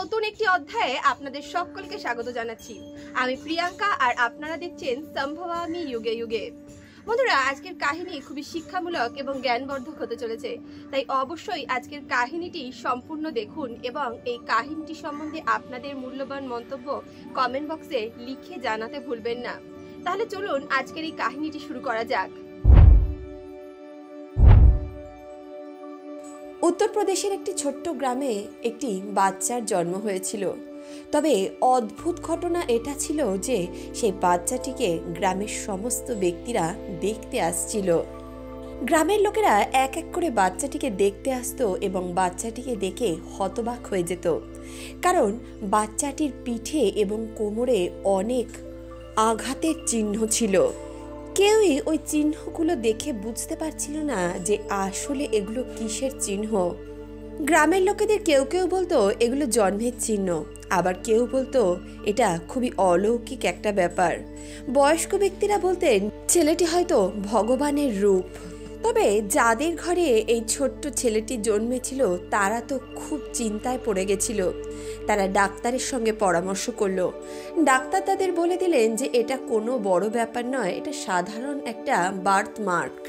নতুন একটি অধ্যায়ে আপনাদের সকলকে স্বাগত জানাচ্ছি। আমি প্রিয়াঙ্কা আর আপনারা দেখছেন সম্ভবামি যুগে যুগে। বন্ধুরা, আজকের কাহিনী খুবই শিক্ষামূলক এবং জ্ঞানবর্ধক হতে চলেছে, তাই অবশ্যই আজকের কাহিনীটি সম্পূর্ণ দেখুন এবং এই কাহিনীটি সম্বন্ধে আপনাদের মূল্যবান মন্তব্য কমেন্ট বক্সে লিখে জানাতে ভুলবেন না। তাহলে চলুন আজকের এই কাহিনীটি শুরু করা যাক। উত্তরপ্রদেশের একটি ছোট্ট গ্রামে একটি বাচ্চার জন্ম হয়েছিল। তবে অদ্ভুত ঘটনা এটা ছিল যে সেই বাচ্চাটিকে গ্রামের সমস্ত ব্যক্তিরা দেখতে আসছিল। গ্রামের লোকেরা এক এক করে বাচ্চাটিকে দেখতে আসতো এবং বাচ্চাটিকে দেখে হতবাক হয়ে যেত, কারণ বাচ্চাটির পিঠে এবং কোমরে অনেক আঘাতের চিহ্ন ছিল। কেউই ওই চিহ্নগুলো দেখে বুঝতে পারছিল না যে আসলে এগুলো কিসের চিহ্ন। গ্রামের লোকেদের কেউ কেউ বলতো এগুলো জন্মের চিহ্ন, আবার কেউ বলতো এটা খুবই অলৌকিক একটা ব্যাপার। বয়স্ক ব্যক্তিরা বলতেন ছেলেটি হয়তো ভগবানের রূপ। তবে যাদের ঘরে এই ছোট্ট ছেলেটি জন্মেছিল তারা তো খুব চিন্তায় পড়ে গেছিল। তারা ডাক্তারের সঙ্গে পরামর্শ করলো। ডাক্তার তাদের বলে দিলেন যে এটা কোনো বড় ব্যাপার নয়, এটা সাধারণ একটা বার্থ মার্ক।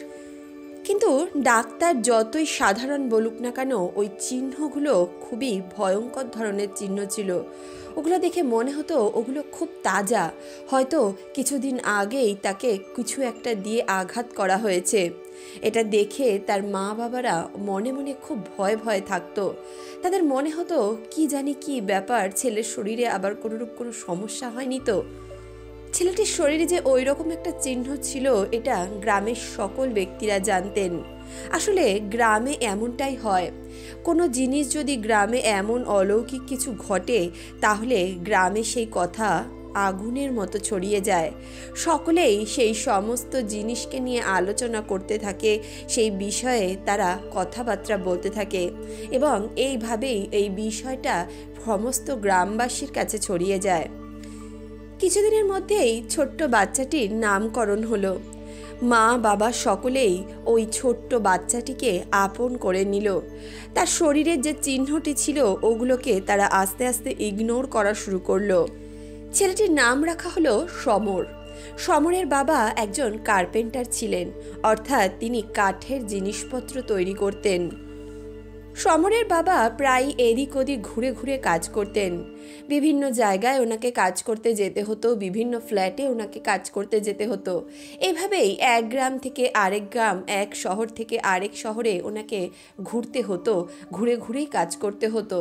কিন্তু ডাক্তার যতই সাধারণ বলুক না কেন, ওই চিহ্নগুলো খুবই ভয়ঙ্কর ধরনের চিহ্ন ছিল। ওগুলো দেখে মনে হতো ওগুলো খুব তাজা, হয়তো কিছুদিন আগেই তাকে কিছু একটা দিয়ে আঘাত করা হয়েছে। এটা দেখে তার মা বাবারা মনে মনে খুব ভয় ভয়ে থাকতো। তাদের মনে হতো কি জানি কি ব্যাপার, ছেলের শরীরে আবার কোনোরূপ কোনো সমস্যা হয়নি তো। ছেলেটির শরীরে যে ওই রকম একটা চিহ্ন ছিল এটা গ্রামের সকল ব্যক্তিরা জানতেন। আসলে গ্রামে এমনটাই হয়, কোনো জিনিস যদি গ্রামে এমন অলৌকিক কিছু ঘটে তাহলে গ্রামে সেই কথা আগুনের মতো ছড়িয়ে যায়। সকলেই সেই সমস্ত জিনিসকে নিয়ে আলোচনা করতে থাকে, সেই বিষয়ে তারা কথাবার্তা বলতে থাকে এবং এইভাবেই এই বিষয়টা সমস্ত গ্রামবাসীর কাছে ছড়িয়ে যায়। কিছুদিনের মধ্যেই ছোট্ট বাচ্চাটির নামকরণ হলো। মা বাবা সকলেই ওই ছোট্ট বাচ্চাটিকে আপন করে নিল। তার শরীরের যে চিহ্নটি ছিল ওগুলোকে তারা আস্তে আস্তে ইগনোর করা শুরু করলো। ছেলেটির নাম রাখা হলো সমর। সমরের বাবা একজন কার্পেন্টার ছিলেন, অর্থাৎ তিনি কাঠের জিনিসপত্র তৈরি করতেন। সমরের বাবা প্রায় এদিক ওদিক ঘুরে ঘুরে কাজ করতেন। বিভিন্ন জায়গায় ওনাকে কাজ করতে যেতে হতো, বিভিন্ন ফ্ল্যাটে ওনাকে কাজ করতে যেতে হতো। এভাবেই এক গ্রাম থেকে আরেক গ্রাম, এক শহর থেকে আরেক শহরে ওনাকে ঘুরতে হতো, ঘুরে ঘুরেই কাজ করতে হতো।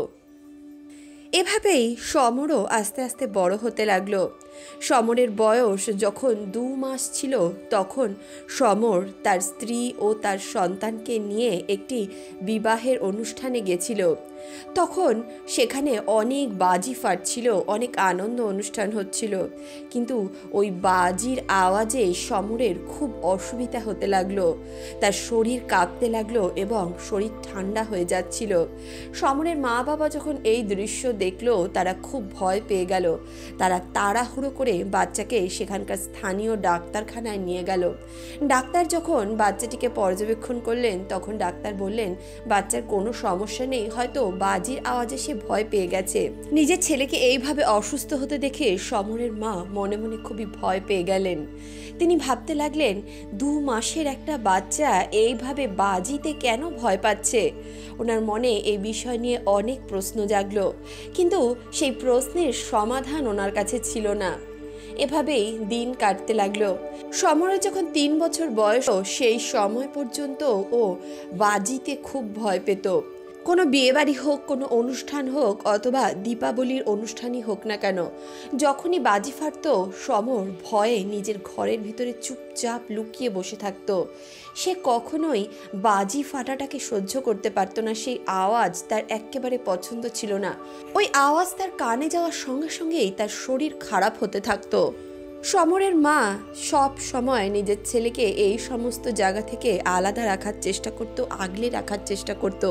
এভাবেই সমরও আস্তে আস্তে বড় হতে লাগলো। সমরের বয়স যখন 2 মাস ছিল তখন সমর তার স্ত্রী ও তার সন্তানকে নিয়ে একটি বিবাহের অনুষ্ঠানে গেছিল। তখন সেখানে অনেক বাজি ফাটছিল, অনেক আনন্দ অনুষ্ঠান হচ্ছিল, কিন্তু ওই বাজির আওয়াজে সমরের খুব অসুবিধা হতে লাগলো। তার শরীর কাঁপতে লাগলো এবং শরীর ঠান্ডা হয়ে যাচ্ছিল। সমরের মা বাবা যখন এই দৃশ্য দেখলো তারা খুব ভয় পেয়ে গেল। তারা তাড়াহুড়ো করে বাচ্চাকে সেখানকার স্থানীয় ডাক্তারখানায় নিয়ে গেল। ডাক্তার যখন বাচ্চাটিকে পর্যবেক্ষণ করলেন তখন ডাক্তার বললেন বাচ্চার কোনো সমস্যা নেই, হয়তো বাজির আওয়াজে সে ভয় পেয়ে গেছে। নিজের ছেলেকে এইভাবে অসুস্থ হতে দেখে সমরের মা মনে মনে খুবই ভয় পেয়ে গেলেন। তিনি ভাবতে লাগলেন 2 মাসের একটা বাচ্চা এইভাবে বাজিতে কেন ভয় পাচ্ছে। ওনার মনে এই বিষয় নিয়ে অনেক প্রশ্ন জাগলো, কিন্তু সেই প্রশ্নের সমাধান ওনার কাছে ছিল না। এভাবেই দিন কাটতে লাগলো। সমরের যখন 3 বছর বয়স, সেই সময় পর্যন্ত ও বাজিতে খুব ভয় পেত। কোনো বিয়েবাড়ি হোক, কোনো অনুষ্ঠান হোক অথবা দীপাবলির অনুষ্ঠানই হোক না কেন, যখনই বাজি ফাটত সমর ভয়ে নিজের ঘরের ভিতরে চুপচাপ লুকিয়ে বসে থাকত। সে কখনোই বাজি ফাটাটাকে সহ্য করতে পারত না। সেই আওয়াজ তার একেবারে পছন্দ ছিল না। ওই আওয়াজ তার কানে যাওয়ার সঙ্গে সঙ্গেই তার শরীর খারাপ হতে থাকতো। সমরের মা সব সময় নিজের ছেলেকে এই সমস্ত জায়গা থেকে আলাদা রাখার চেষ্টা করত, আগলে রাখার চেষ্টা করত।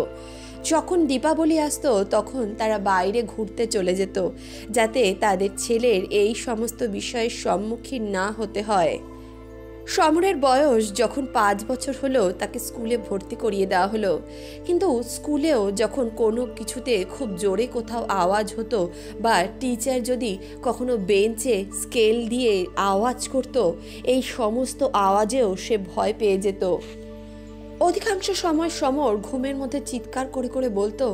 যখন দীপাবলি আসতো তখন তারা বাইরে ঘুরতে চলে যেত, যাতে তাদের ছেলের এই সমস্ত বিষয়ের সম্মুখীন না হতে হয়। সমরের বয়স যখন 5 বছর হলো তাকে স্কুলে ভর্তি করিয়ে দেওয়া হলো, কিন্তু স্কুলেও যখন কোনো কিছুতে খুব জোরে কোথাও আওয়াজ হতো বা টিচার যদি কখনো বেঞ্চে স্কেল দিয়ে আওয়াজ করত, এই সমস্ত আওয়াজেও সে ভয় পেয়ে যেত। অধিকাংশ সময় সমর ঘুমের মধ্যে চিৎকার করে করে বলতো,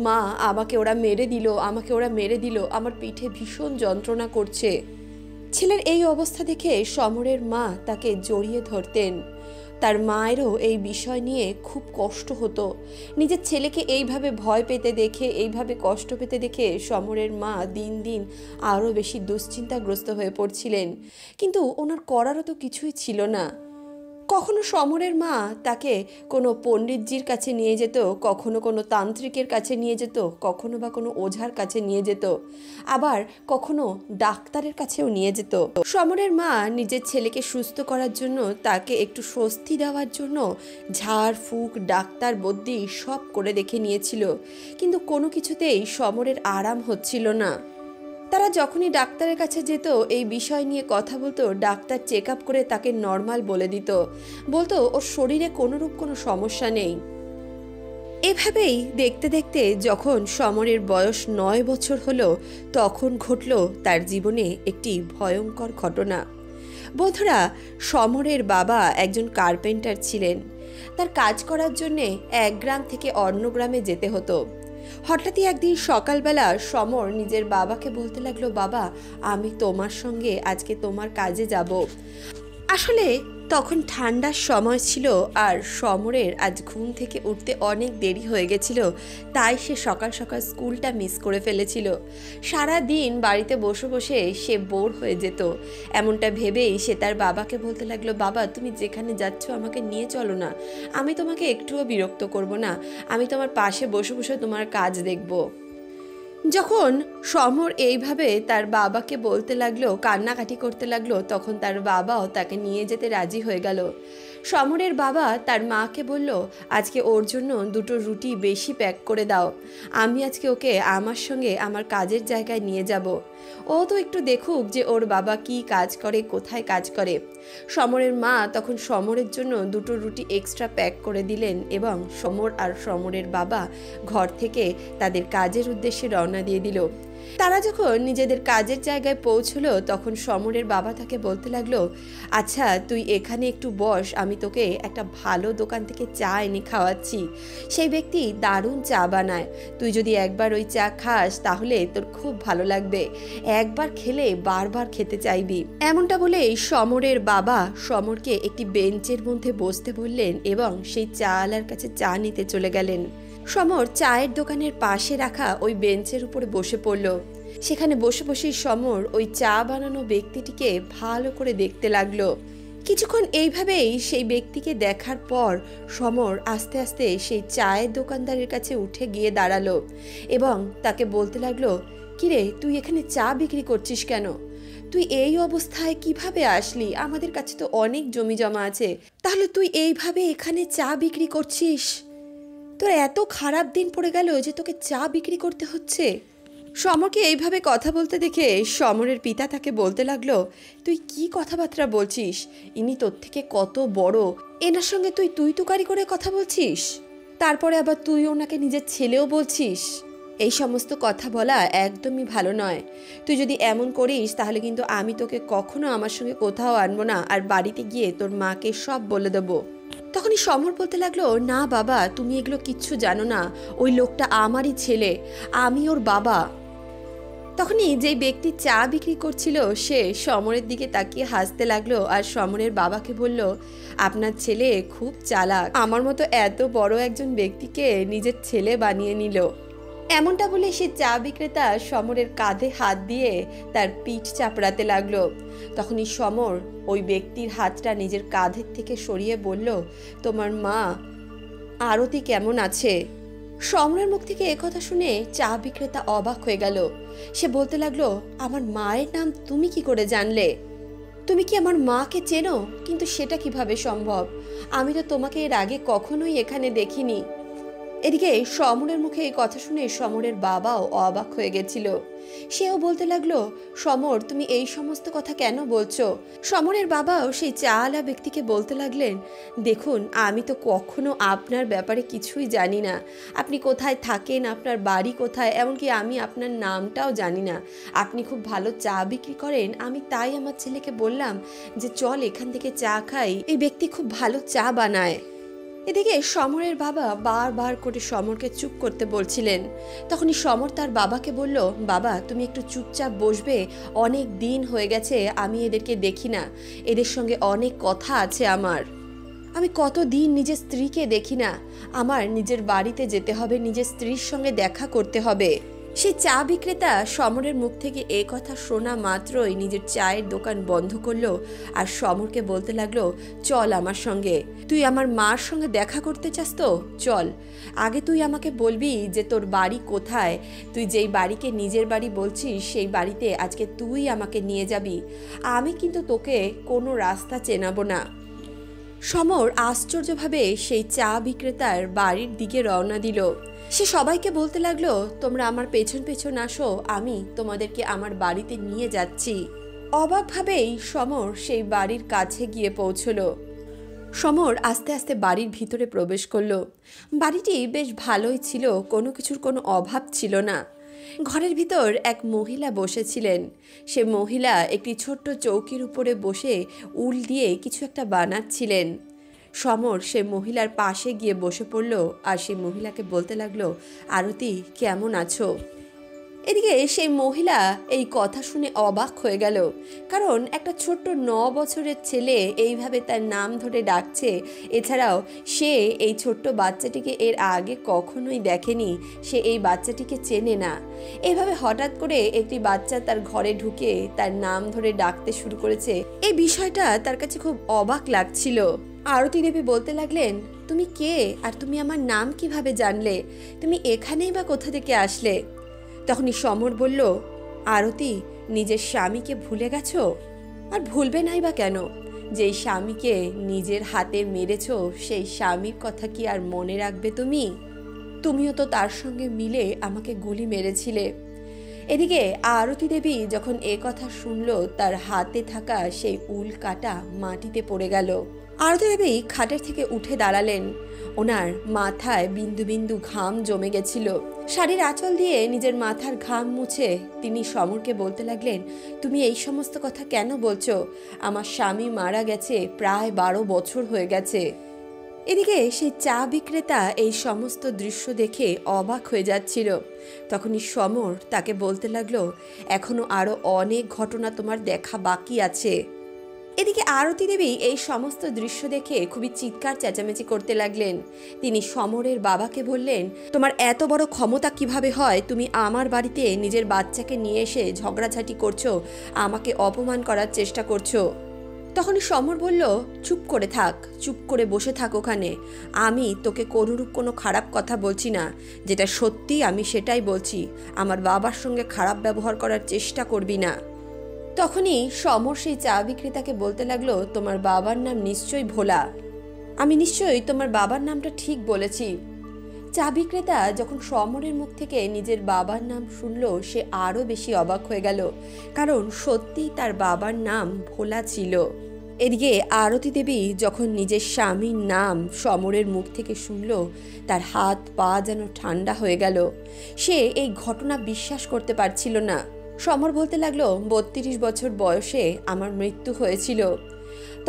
মা আমাকে ওরা মেরে দিল, আমাকে ওরা মেরে দিল, আমার পিঠে ভীষণ যন্ত্রণা করছে। ছেলের এই অবস্থা দেখে সমরের মা তাকে জড়িয়ে ধরতেন। তার মায়েরও এই বিষয় নিয়ে খুব কষ্ট হতো। নিজের ছেলেকে এইভাবে ভয় পেতে দেখে, এইভাবে কষ্ট পেতে দেখে সমরের মা দিন দিন আরও বেশি দুশ্চিন্তাগ্রস্ত হয়ে পড়ছিলেন। কিন্তু ওনার করারও তো কিছুই ছিল না। কখনো সমরের মা তাকে কোনো পণ্ডিতজির কাছে নিয়ে যেত, কখনো কোনো তান্ত্রিকের কাছে নিয়ে যেত, কখনো বা কোনো ওঝার কাছে নিয়ে যেত, আবার কখনো ডাক্তারের কাছেও নিয়ে যেত। সমরের মা নিজের ছেলেকে সুস্থ করার জন্য, তাকে একটু স্বস্তি দেওয়ার জন্য ঝাড় ফুঁক, ডাক্তার বদ্যি সব করে দেখে নিয়েছিল, কিন্তু কোনো কিছুতেই সমরের আরাম হচ্ছিল না। তারা যখনই ডাক্তারের কাছে যেত, এই বিষয় নিয়ে কথা বলতো, ডাক্তার চেক আপ করে তাকে নর্মাল বলে দিত, বলতো ওর শরীরে কোনোরূপ কোনো সমস্যা নেই। এভাবেই দেখতে দেখতে যখন সমরের বয়স 9 বছর হলো, তখন ঘটল তার জীবনে একটি ভয়ঙ্কর ঘটনা। বন্ধুরা, সমরের বাবা একজন কার্পেন্টার ছিলেন। তার কাজ করার জন্যে এক গ্রাম থেকে অন্য গ্রামে যেতে হতো। হঠাৎই একদিন সকালবেলা সমর নিজের বাবাকে বলতে লাগলো, বাবা আমি তোমার সঙ্গে আজকে তোমার কাজে যাব। আসলে তখন ঠান্ডার সময় ছিল আর সমরের আজ ঘুম থেকে উঠতে অনেক দেরি হয়ে গেছিল, তাই সে সকাল সকাল স্কুলটা মিস করে ফেলেছিল। সারা দিন বাড়িতে বসে বসে সে বোর হয়ে যেত। এমনটা ভেবেই সে তার বাবাকে বলতে লাগলো, বাবা তুমি যেখানে যাচ্ছ আমাকে নিয়ে চলো না, আমি তোমাকে একটুও বিরক্ত করব না, আমি তোমার পাশে বসে বসে তোমার কাজ দেখব। যখন সমর এইভাবে তার বাবাকে বলতে লাগলো, কান্নাকাটি করতে লাগলো, তখন তার বাবাও তাকে নিয়ে যেতে রাজি হয়ে গেল। সমরের বাবা তার মাকে বলল, আজকে ওর জন্য 2টো রুটি বেশি প্যাক করে দাও, আমি আজকে ওকে আমার সঙ্গে আমার কাজের জায়গায় নিয়ে যাব, ও তো একটু দেখুক যে ওর বাবা কি কাজ করে, কোথায় কাজ করে। সমরের মা তখন সমরের জন্য 2টো রুটি এক্সট্রা প্যাক করে দিলেন এবং সমর আর সমরের বাবা ঘর থেকে তাদের কাজের উদ্দেশ্যে রওনা দিয়ে দিল। তারা যখন নিজেদের কাজের জায়গায় পৌঁছলো, তখন সমরের বাবা তাকে বলতে লাগলো, আচ্ছা তুই এখানে একটু বস, আমি তোকে একটা ভালো দোকান থেকে চা এনে খাওয়াচ্ছি, সেই ব্যক্তি দারুণ চা বানায়, তুই যদি একবার ওই চা খাস তাহলে তোর খুব ভালো লাগবে, একবার খেলে বারবার খেতে চাইবি। এমনটা বলেই সমরের বাবা সমরকে একটি বেঞ্চের মধ্যে বসতে বললেন এবং সেই চাওয়ালার কাছে চা নিতে চলে গেলেন। সমর চায়ের দোকানের পাশে রাখা ওই বেঞ্চের উপরে বসে পড়ল। সেখানে বসে বসেই সমর ওই চা বানানো ব্যক্তিটিকে ভালো করে দেখতে লাগলো। কিছুক্ষণ এইভাবেই সেই ব্যক্তিকে দেখার পর সমর আস্তে আস্তে সেই চায়ের দোকানদারের কাছে উঠে গিয়ে দাঁড়ালো এবং তাকে বলতে লাগলো, কিরে তুই এখানে চা বিক্রি করছিস কেন? তুই এই অবস্থায় কিভাবে আসলি? আমাদের কাছে তো অনেক জমি জমা আছে, তাহলে তুই এইভাবে এখানে চা বিক্রি করছিস? তোর এত খারাপ দিন পড়ে গেল যে তোকে চা বিক্রি করতে হচ্ছে? সমরকে এইভাবে কথা বলতে দেখে সমরের পিতা তাকে বলতে লাগলো, তুই কি কথাবার্তা বলছিস? ইনি তোর থেকে কত বড়, এনার সঙ্গে তুই তুকারি করে কথা বলছিস, তারপরে আবার তুই ওনাকে নিজের ছেলেও বলছিস। এই সমস্ত কথা বলা একদমই ভালো নয়। তুই যদি এমন করিস তাহলে কিন্তু আমি তোকে কখনো আমার সঙ্গে কোথাও আনবো না, আর বাড়িতে গিয়ে তোর মাকে সব বলে দেবো। তখনই সমর বলতে লাগলো, না বাবা তুমি এগুলো কিচ্ছু জানো না, ওই লোকটা আমারই ছেলে, আমি ওর বাবা। তখনই যেই ব্যক্তি চা বিক্রি করছিল সে সমরের দিকে তাকিয়ে হাসতে লাগলো আর সমরের বাবাকে বলল, আপনার ছেলে খুব চালাক, আমার মতো এত বড় একজন ব্যক্তিকে নিজের ছেলে বানিয়ে নিল। এমনটা বলে সে চা বিক্রেতা সমরের কাঁধে হাত দিয়ে তার পিঠ চাপড়াতে লাগলো। তখনই সমর ওই ব্যক্তির হাতটা নিজের কাঁধের থেকে সরিয়ে বলল, তোমার মা আরতি কেমন আছে? সমরের মুখ থেকে একথা শুনে চা বিক্রেতা অবাক হয়ে গেল। সে বলতে লাগলো, আমার মায়ের নাম তুমি কি করে জানলে? তুমি কি আমার মাকে চেনো? কিন্তু সেটা কিভাবে সম্ভব? আমি তো তোমাকে এর আগে কখনোই এখানে দেখিনি। এদিকে সমরের মুখে এই কথা শুনে সমরের বাবাও অবাক হয়ে গেছিল। সেও বলতে লাগলো, সমর, তুমি এই সমস্ত কথা কেন বলছো? সমরের বাবাও সেই চাওয়ালা ব্যক্তিকে বলতে লাগলেন, দেখুন, আমি তো কখনো আপনার ব্যাপারে কিছুই জানি না। আপনি কোথায় থাকেন, আপনার বাড়ি কোথায়, এমনকি আমি আপনার নামটাও জানি না। আপনি খুব ভালো চা বিক্রি করেন, আমি তাই আমার ছেলেকে বললাম যে চল এখান থেকে চা খাই, এই ব্যক্তি খুব ভালো চা বানায়। এদিকে সমরের বাবা বারবার করে সমরকে চুপ করতে বলছিলেন। তখনই সমর তার বাবাকে বলল, বাবা, তুমি একটু চুপচাপ বসবে? অনেক দিন হয়ে গেছে আমি এদেরকে দেখি না, এদের সঙ্গে অনেক কথা আছে আমার। আমি কতদিন নিজের স্ত্রীকে দেখি না, আমার নিজের বাড়িতে যেতে হবে, নিজের স্ত্রীর সঙ্গে দেখা করতে হবে। সেই চা বিক্রেতা সমরের মুখ থেকে এ কথা শোনা মাত্রই নিজের চায়ের দোকান বন্ধ করলো আর সমরকে বলতে লাগলো, চল আমার সঙ্গে, তুই আমার মার সঙ্গে দেখা করতে চাস তো চল। আগে তুই আমাকে বলবি যে তোর বাড়ি কোথায়, তুই যেই বাড়িকে নিজের বাড়ি বলছিস সেই বাড়িতে আজকে তুই আমাকে নিয়ে যাবি, আমি কিন্তু তোকে কোনো রাস্তা চেনাবো না। সমর আশ্চর্যভাবে সেই চা বিক্রেতার বাড়ির দিকে রওনা দিল। সে সবাইকে বলতে লাগলো, তোমরা আমার পেছন পেছন আসো, আমি তোমাদেরকে আমার বাড়িতে নিয়ে যাচ্ছি। অবাকভাবেই সমর সেই বাড়ির কাছে গিয়ে পৌঁছলো। সমর আস্তে আস্তে বাড়ির ভিতরে প্রবেশ করলো। বাড়িটি বেশ ভালোই ছিল, কোনো কিছুর কোনো অভাব ছিল না। ঘরের ভিতর এক মহিলা বসেছিলেন। সে মহিলা একটি ছোট্ট চৌকির উপরে বসে উল দিয়ে কিছু একটা বানাচ্ছিলেন। সমর সে মহিলার পাশে গিয়ে বসে পড়ল আর সেই মহিলাকে বলতে লাগলো, আরতি, কেমন আছো? এদিকে সেই মহিলা এই কথা শুনে অবাক হয়ে গেল, কারণ একটা ছোট্ট 9 বছরের ছেলে এইভাবে তার নাম ধরে ডাকছে। এছাড়াও সে এই ছোট্ট বাচ্চাটিকে এর আগে কখনোই দেখেনি, সে এই বাচ্চাটিকে চেনে না। এইভাবে হঠাৎ করে একটি বাচ্চা তার ঘরে ঢুকে তার নাম ধরে ডাকতে শুরু করেছে, এই বিষয়টা তার কাছে খুব অবাক লাগছিল। আরতি দেবী বলতে লাগলেন, তুমি কে আর তুমি আমার নাম কিভাবে জানলে? তুমি এখানেই বা কোথা থেকে আসলে? তখনই সমর বলল, আরতি, নিজের স্বামীকে ভুলে গেছো? আর ভুলবে নাই বা কেন? যেই স্বামীকে নিজের হাতে মেরেছ সেই স্বামীর কথা কি আর মনে রাখবে তুমি? তুমিও তো তার সঙ্গে মিলে আমাকে গুলি মেরেছিলে। এদিকে আরতি দেবী যখন এ কথা শুনল, তার হাতে থাকা সেই উল কাটা মাটিতে পড়ে গেল। আরতি দেবী খাটের থেকে উঠে দাঁড়ালেন। ওনার মাথায় বিন্দু বিন্দু ঘাম জমে গেছিল। শাড়ির আঁচল দিয়ে নিজের মাথার ঘাম মুছে তিনি সমরকে বলতে লাগলেন, তুমি এই সমস্ত কথা কেন বলছো? আমার স্বামী মারা গেছে, প্রায় 12 বছর হয়ে গেছে। এদিকে সেই চা বিক্রেতা এই সমস্ত দৃশ্য দেখে অবাক হয়ে যাচ্ছিল। তখনই সমর তাকে বলতে লাগলো, এখনো আরো অনেক ঘটনা তোমার দেখা বাকি আছে। এদিকে আরতি দেবী এই সমস্ত দৃশ্য দেখে খুবই চিৎকার চেঁচামেচি করতে লাগলেন। তিনি সমরের বাবাকে বললেন, তোমার এত বড় ক্ষমতা কিভাবে হয়? তুমি আমার বাড়িতে নিজের বাচ্চাকে নিয়ে এসে ঝগড়াঝাটি করছো, আমাকে অপমান করার চেষ্টা করছো। তখনই সমর বলল, চুপ করে থাক, চুপ করে বসে থাক ওখানে। আমি তোকে কোনরূপ কোনো খারাপ কথা বলছি না, যেটা সত্যি আমি সেটাই বলছি। আমার বাবার সঙ্গে খারাপ ব্যবহার করার চেষ্টা করবি না। তখনই সমর সেই চা বিক্রেতাকে বলতে লাগলো, তোমার বাবার নাম নিশ্চয়ই ভোলা। আমি নিশ্চয়ই তোমার বাবার নামটা ঠিক বলেছি। চা বিক্রেতা যখন সমরের মুখ থেকে নিজের বাবার নাম শুনল, সে আরও বেশি অবাক হয়ে গেল, কারণ সত্যিই তার বাবার নাম ভোলা ছিল। এদিকে আরতি দেবী যখন নিজের স্বামীর নাম সমরের মুখ থেকে শুনল, তার হাত পা যেন ঠান্ডা হয়ে গেল। সে এই ঘটনা বিশ্বাস করতে পারছিল না। সমর বলতে লাগলো, 32 বছর বয়সে আমার মৃত্যু হয়েছিল।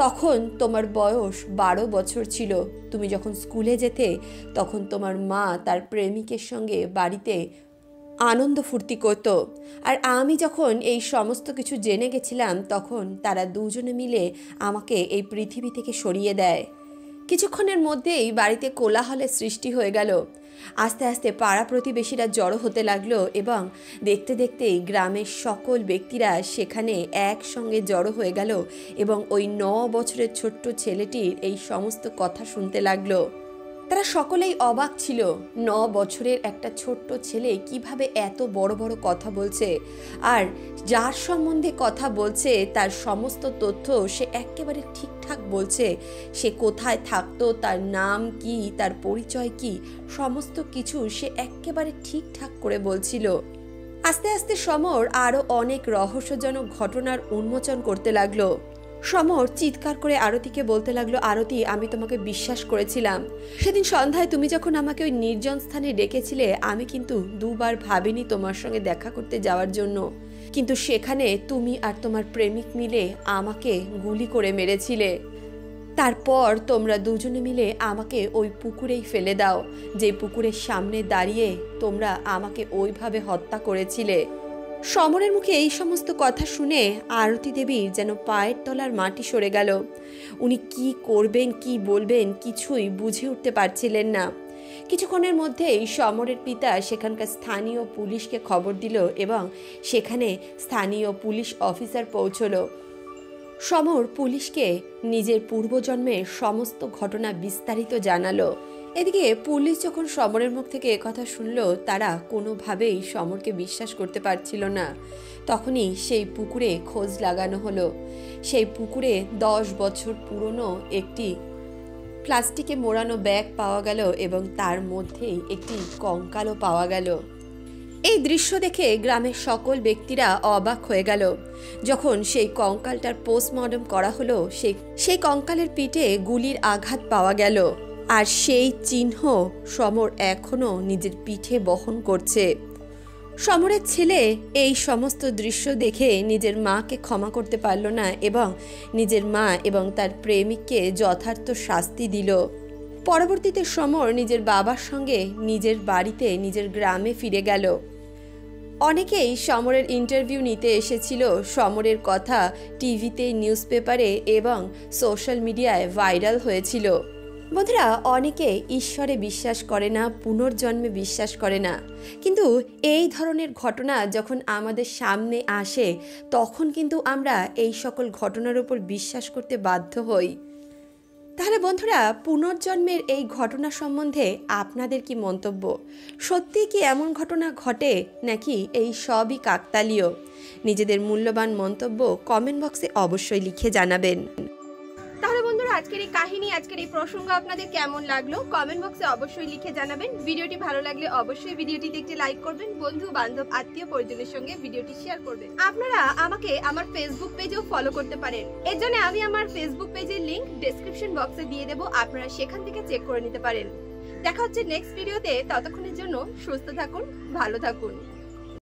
তখন তোমার বয়স 12 বছর ছিল। তুমি যখন স্কুলে যেতে তখন তোমার মা তার প্রেমিকের সঙ্গে বাড়িতে আনন্দ ফুর্তি করত। আর আমি যখন এই সমস্ত কিছু জেনে গেছিলাম, তখন তারা দুজনে মিলে আমাকে এই পৃথিবী থেকে সরিয়ে দেয়। কিছুক্ষণের মধ্যেই বাড়িতে কোলাহলের সৃষ্টি হয়ে গেল। আস্তে আস্তে পাড়া প্রতিবেশীরা জড়ো হতে লাগলো এবং দেখতে দেখতেই গ্রামের সকল ব্যক্তিরা সেখানে একসঙ্গে জড়ো হয়ে গেল এবং ওই 9 বছরের ছোট্ট ছেলেটির এই সমস্ত কথা শুনতে লাগলো। তারা সকলেই অবাক ছিল। 9 বছরের একটা ছোট্ট ছেলে কিভাবে এত বড় বড় কথা বলছে, আর যার সম্বন্ধে কথা বলছে তার সমস্ত তথ্য সে একেবারে ঠিকঠাক বলছে। সে কোথায় থাকতো, তার নাম কি, তার পরিচয় কি, সমস্ত কিছু সে একেবারে ঠিকঠাক করে বলছিল। আস্তে আস্তে সমর আরও অনেক রহস্যজনক ঘটনার উন্মোচন করতে লাগলো। সমর চিৎকার করে আরতিকে বলতে লাগলো, আরতি, আমি তোমাকে বিশ্বাস করেছিলাম। সেদিন সন্ধ্যায় তুমি যখন আমাকে ওই নির্জন স্থানে ডেকেছিলে, আমি কিন্তু দুবার ভাবিনি তোমার সঙ্গে দেখা করতে যাওয়ার জন্য, কিন্তু সেখানে তুমি আর তোমার প্রেমিক মিলে আমাকে গুলি করে মেরেছিলে। তারপর তোমরা দুজনে মিলে আমাকে ওই পুকুরেই ফেলে দাও, যে পুকুরের সামনে দাঁড়িয়ে তোমরা আমাকে ওইভাবে হত্যা করেছিলে। সমরের মুখে এই সমস্ত কথা শুনে আরতি দেবীর যেন পায়ের তলার মাটি সরে গেল। উনি কি করবেন, কি বলবেন, কিছুই বুঝে উঠতে পারছিলেন না। কিছুক্ষণের মধ্যেই সমরের পিতা সেখানকার স্থানীয় পুলিশকে খবর দিল এবং সেখানে স্থানীয় পুলিশ অফিসার পৌঁছলো। সমর পুলিশকে নিজের পূর্বজন্মের সমস্ত ঘটনা বিস্তারিত জানালো। এদিকে পুলিশ যখন সমরের মুখ থেকে একথা শুনল, তারা কোনোভাবেই সমরকে বিশ্বাস করতে পারছিল না। তখনই সেই পুকুরে খোঁজ লাগানো হলো। সেই পুকুরে 10 বছর পুরনো একটি প্লাস্টিকে মোড়ানো ব্যাগ পাওয়া গেল এবং তার মধ্যেই একটি কঙ্কালও পাওয়া গেল। এই দৃশ্য দেখে গ্রামের সকল ব্যক্তিরা অবাক হয়ে গেল। যখন সেই কঙ্কালটার পোস্টমর্টম করা হলো, সেই কঙ্কালের পিঠে গুলির আঘাত পাওয়া গেল, আর সেই চিহ্ন সমর এখনো নিজের পিঠে বহন করছে। সমরের ছেলে এই সমস্ত দৃশ্য দেখে নিজের মাকে ক্ষমা করতে পারল না এবং নিজের মা এবং তার প্রেমিককে যথার্থ শাস্তি দিল। পরবর্তীতে সমর নিজের বাবার সঙ্গে নিজের বাড়িতে, নিজের গ্রামে ফিরে গেল। অনেকেই সমরের ইন্টারভিউ নিতে এসেছিল। সমরের কথা টিভিতে, নিউজপেপারে এবং সোশ্যাল মিডিয়ায় ভাইরাল হয়েছিল। বন্ধুরা, অনেকে ঈশ্বরে বিশ্বাস করে না, পুনর্জন্মে বিশ্বাস করে না, কিন্তু এই ধরনের ঘটনা যখন আমাদের সামনে আসে তখন কিন্তু আমরা এই সকল ঘটনার উপর বিশ্বাস করতে বাধ্য হই। তাহলে বন্ধুরা, পুনর্জন্মের এই ঘটনা সম্বন্ধে আপনাদের কি মন্তব্য? সত্যি কি এমন ঘটনা ঘটে, নাকি এই সবই কাকতালীয়? নিজেদের মূল্যবান মন্তব্য কমেন্ট বক্সে অবশ্যই লিখে জানাবেন। তাহলে বন্ধুরা, আজকের এই কাহিনী, আজকের এই প্রসঙ্গ আপনাদের কেমন লাগলো কমেন্ট বক্সে অবশ্যই লিখে জানাবেন। ভিডিওটি ভালো লাগলে অবশ্যই ভিডিওটিতে একটি লাইক করবেন, বন্ধু বান্ধব আত্মীয় পরিজনের সঙ্গে ভিডিওটি শেয়ার করবেন। আপনারা আমাকে আমার ফেসবুক পেজেও ফলো করতে পারেন। এর জন্য আমি আমার ফেসবুক পেজের লিংক ডেসক্রিপশন বক্সে দিয়ে দেবো, আপনারা সেখান থেকে চেক করে নিতে পারেন। দেখা হচ্ছে নেক্সট ভিডিওতে। ততক্ষণের জন্য সুস্থ থাকুন, ভালো থাকুন।